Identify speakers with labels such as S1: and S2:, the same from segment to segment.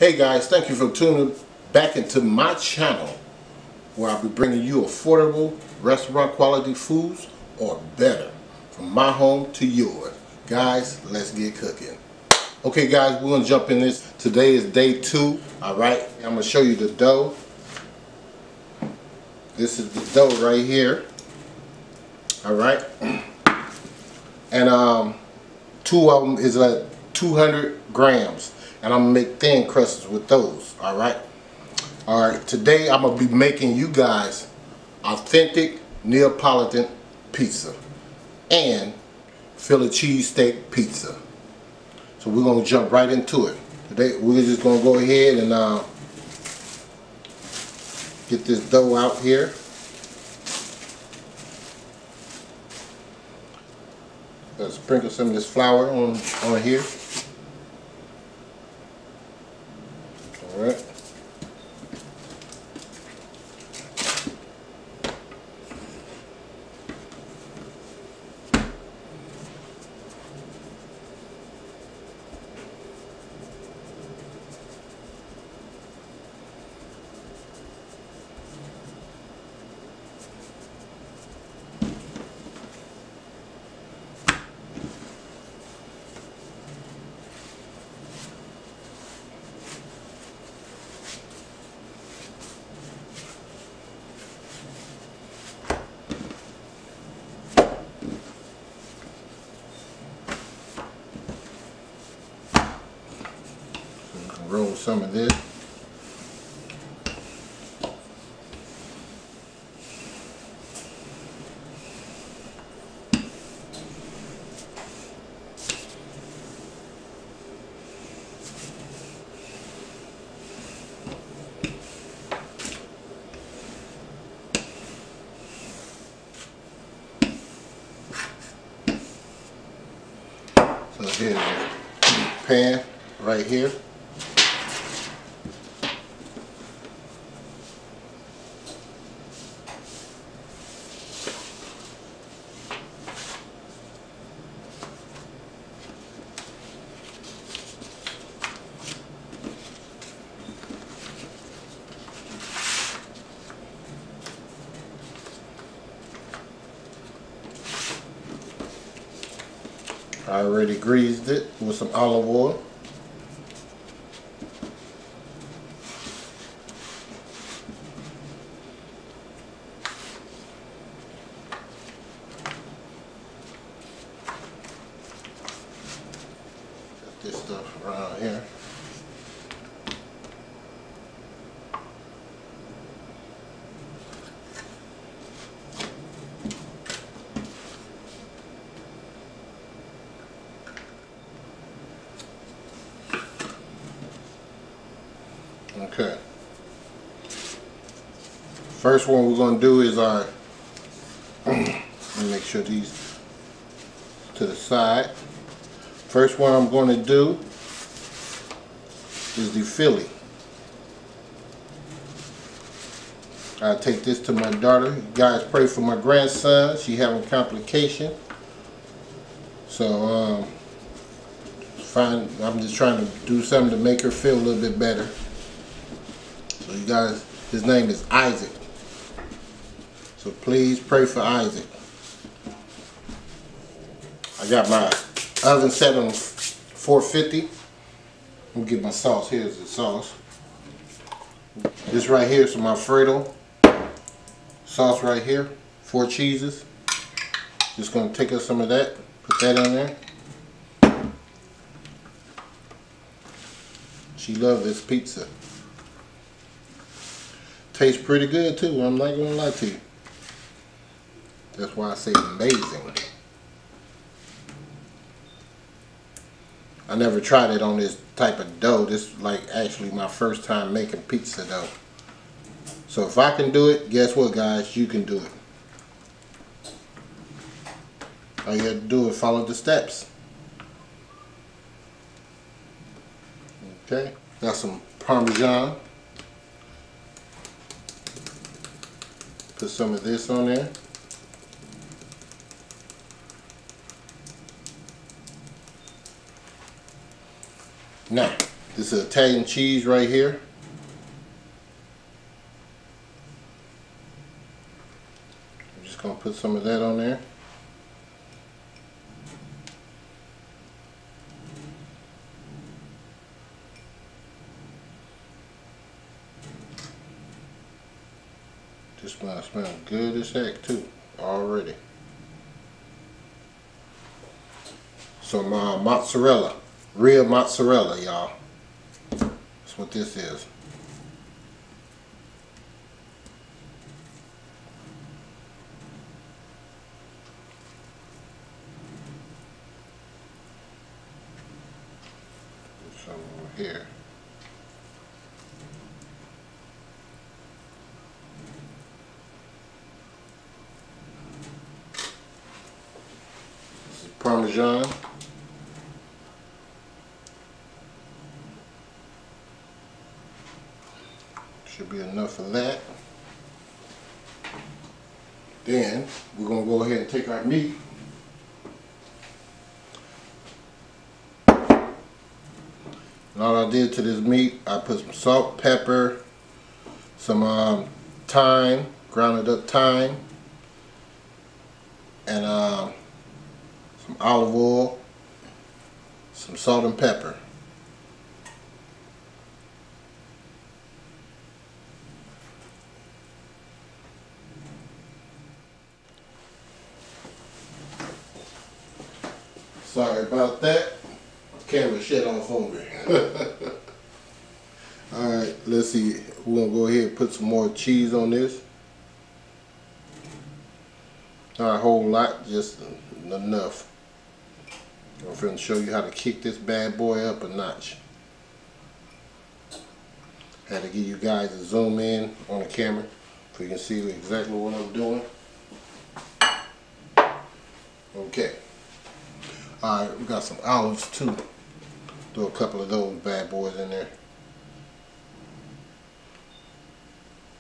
S1: Hey guys, thank you for tuning back into my channel where I'll be bringing you affordable restaurant quality foods or better from my home to yours. Guys, let's get cooking. Okay guys, we're going to jump in this. Today is day 2, alright? I'm going to show you the dough. This is the dough right here. Alright? And 2 of them is like 200 grams. And I'm going to make thin crusts with those. Alright? Alright, today I'm going to be making you guys authentic Neapolitan pizza and Philly cheesesteak pizza. So we're going to jump right into it. Today we're just going to go ahead and get this dough out here. Sprinkle some of this flour on here. Alright. Roll some of this. So here's the pan right here. I already greased it with some olive oil. Got this stuff around here. Okay. First one we're going to do is our, let me make sure these to the side. First one I'm going to do is the Philly. I take this to my daughter. You guys pray for my grandson. She having complication. So fine. I'm just trying to do something to make her feel a little bit better. So you guys, his name is Isaac. So please pray for Isaac. I got my oven set on 450. Let me get my sauce. Here's the sauce. This right here is some Alfredo sauce right here. 4 cheeses. Just gonna take us some of that. Put that in there. She loves this pizza. Tastes pretty good too, I'm not gonna lie to you. That's why I say amazing. I never tried it on this type of dough. This is like actually my first time making pizza dough. So if I can do it, guess what guys, you can do it. All you have to do is follow the steps. Okay, got some Parmesan. Put some of this on there. Now, This is Italian cheese right here. I'm just gonna put some of that on there. This one smells good as heck too, already. Some mozzarella, real mozzarella, y'all. That's what this is. Put some over here. This is Parmesan. Should be enough of that. Then we're gonna go ahead and take our meat. And all I did to this meat, I put some salt, pepper, some thyme, grounded up thyme, and some olive oil, some salt and pepper. Sorry about that. Camera shut off on me. Alright, let's see. We're going to go ahead and put some more cheese on this. Not a whole lot, just enough. I'm going to show you how to kick this bad boy up a notch. Had to give you guys a zoom in on the camera so you can see exactly what I'm doing. Okay. Alright, we got some olives too. Throw a couple of those bad boys in there.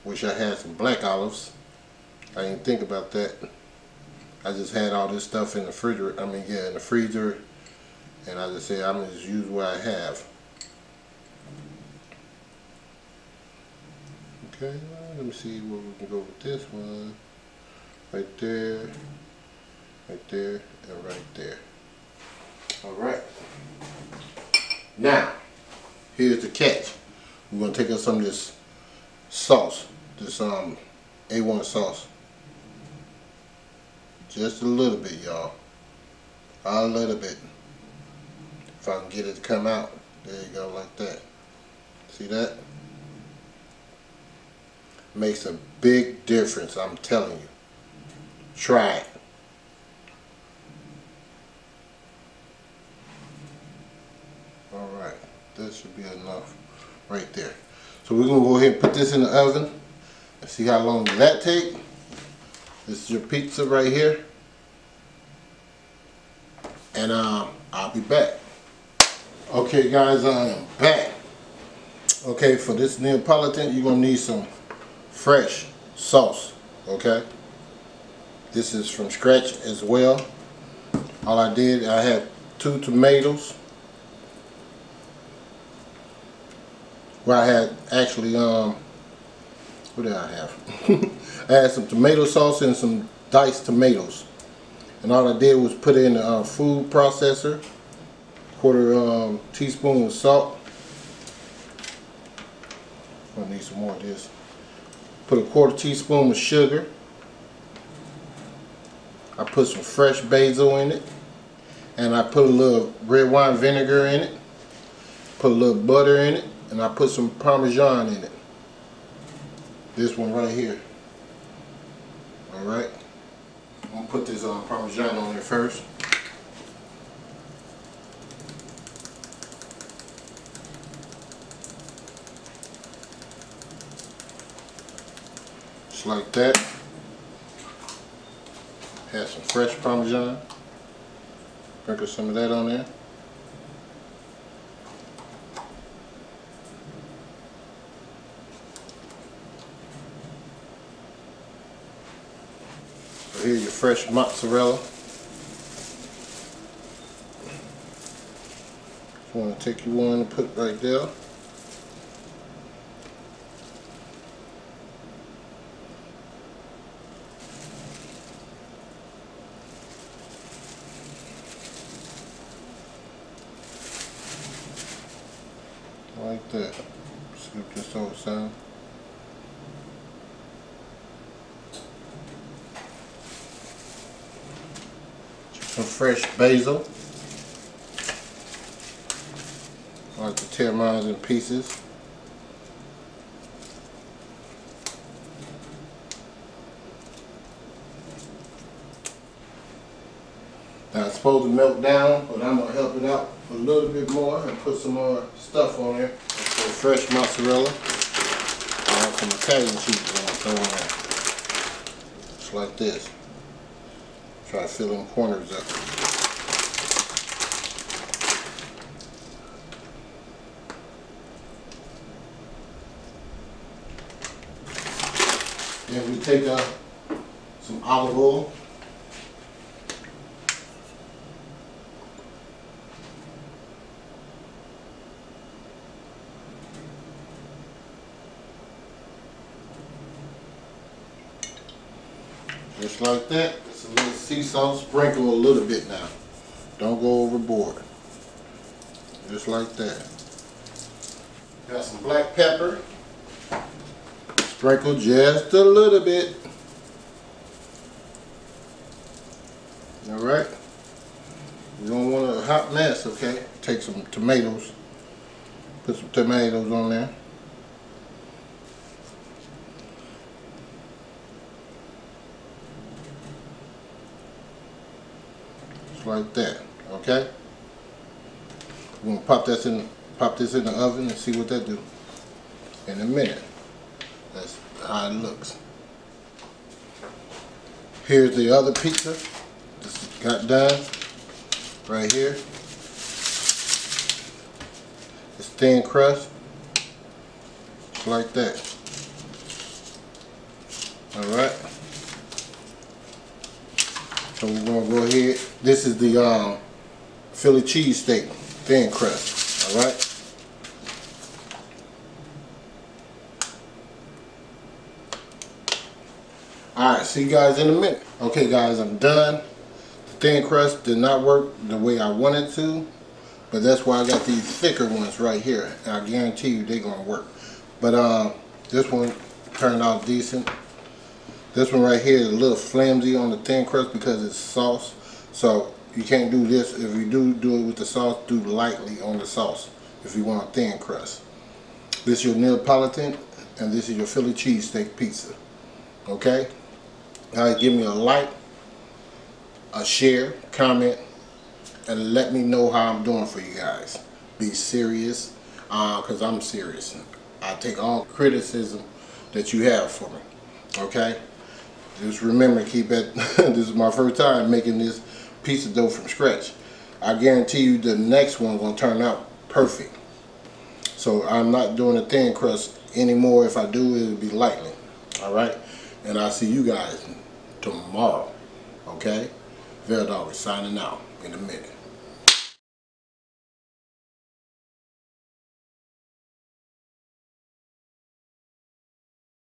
S1: Wish I had some black olives. I didn't think about that. I just had all this stuff in the refrigerator. In the freezer. And I just said I'm gonna just use what I have. Okay, let me see where we can go with this one. Right there, and right there. Alright. Now, here's the catch. We're going to take us some of this sauce. This A1 sauce. Just a little bit, y'all. A little bit. If I can get it to come out. There you go, like that. See that? Makes a big difference, I'm telling you. Try it. Alright, that should be enough right there. So we're going to go ahead and put this in the oven and see how long does that take. This is your pizza right here. And I'll be back. Okay guys, I am back. Okay, for this Neapolitan, you're going to need some fresh sauce. Okay? This is from scratch as well. All I did, I had 2 tomatoes. Where I had actually, what did I have? I had some tomato sauce and some diced tomatoes. And all I did was put it in the food processor. 1/4 teaspoon of salt. I need some more of this. Put a 1/4 teaspoon of sugar. I put some fresh basil in it. And I put a little red wine vinegar in it. Put a little butter in it. And I put some Parmesan in it. This one right here. Alright. I'm going to put this Parmesan on there first. Just like that. Have some fresh Parmesan. Sprinkle some of that on there. So here's your fresh mozzarella. Just want to take you one and put right there. Like that. Scoop this over some. Some fresh basil. I like to tear mine in pieces. Now it's supposed to melt down, but I'm gonna help it out a little bit more and put some more stuff on there. Some fresh mozzarella. I have some Italian cheese I'm gonna throw in there. Just like this. Try to fill them corners up. Then we take some olive oil. Just like that. It's a little sea salt. Sprinkle a little bit now. Don't go overboard. Just like that. Got some black pepper. Sprinkle just a little bit. Alright. You don't want a hot mess, okay? Take some tomatoes. Put some tomatoes on there. Like that, okay? We're gonna pop this in the oven and see what that do in a minute. That's how it looks. Here's the other pizza. This got done right here. It's thin crust, like that. All right. So we're gonna go ahead. This is the Philly cheesesteak thin crust. All right. All right. See you guys in a minute. Okay, guys, I'm done. The thin crust did not work the way I wanted to, but that's why I got these thicker ones right here. And I guarantee you they're gonna work. But this one turned out decent. This one right here is a little flimsy on the thin crust because it's sauce. So you can't do this. If you do it with the sauce, do lightly on the sauce if you want a thin crust. This is your Neapolitan and this is your Philly cheesesteak pizza. Okay? Guys, give me a like, a share, comment, and let me know how I'm doing for you guys. Be serious, because I'm serious. I take all criticism that you have for me. Okay? Just remember, keep it. This is my first time making this pizza dough from scratch. I guarantee you the next one's gonna turn out perfect. So I'm not doing a thin crust anymore. If I do, it'll be lightly. All right, and I'll see you guys tomorrow. Okay, Dogg is signing out in a minute.